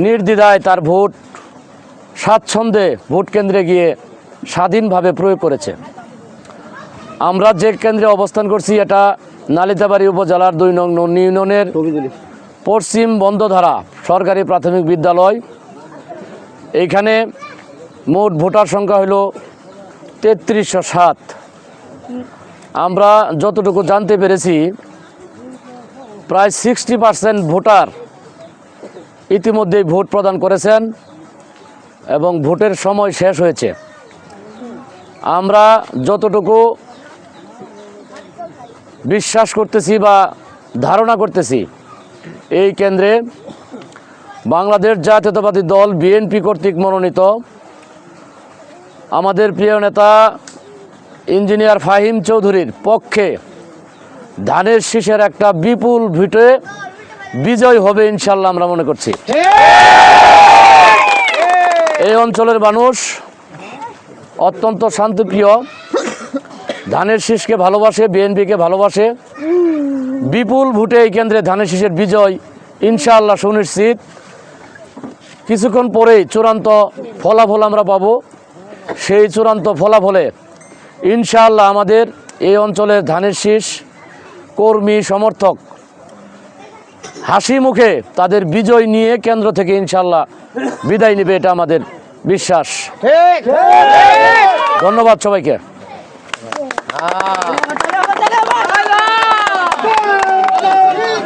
নির্দ্বিধায় তার ভোট স্বাচ্ছন্দ্যে ভোট কেন্দ্রে গিয়ে স্বাধীনভাবে প্রয়োগ করেছে। আমরা যে কেন্দ্রে অবস্থান করছি এটা নালিতাবাড়ি উপজেলার ২ নং নন্নী ইউনিয়নের পশ্চিম বন্ধধারা সরকারি প্রাথমিক বিদ্যালয়। এইখানে মোট ভোটার সংখ্যা হলো ৩৩০৭। আমরা যতটুকু জানতে পেরেছি প্রায় 60% ভোটার ইতিমধ্যেই ভোট প্রদান করেছেন এবং ভোটের সময় শেষ হয়েছে। আমরা যতটুকু বিশ্বাস করতেছি বা ধারণা করতেছি এই কেন্দ্রে বাংলাদেশ জাতীয়তাবাদী দল বিএনপি কর্তৃক মনোনীত আমাদের প্রিয় নেতা ইঞ্জিনিয়ার ফাহিম চৌধুরীর পক্ষে ধানের শীষের একটা বিপুল ভোটে বিজয় হবে ইনশাল্লাহ আমরা মনে করছি। এই অঞ্চলের মানুষ অত্যন্ত শান্তিপ্রিয়, ধানের শীষকে ভালোবাসে, বিএনপিকে ভালোবাসে। বিপুল ভোটে এই কেন্দ্রে ধানের শীষের বিজয় ইনশাআল্লাহ সুনিশ্চিত। কিছুক্ষণ পরেই চূড়ান্ত ফলাফল আমরা পাবো। সেই চূড়ান্ত ফলাফলে ইনশাআল্লাহ আমাদের এই অঞ্চলের ধানের শীষ কর্মী সমর্থক হাসি মুখে তাদের বিজয় নিয়ে কেন্দ্র থেকে ইনশাআল্লাহ বিদায় নেবে, এটা আমাদের বিশ্বাস। ধন্যবাদ সবাইকে।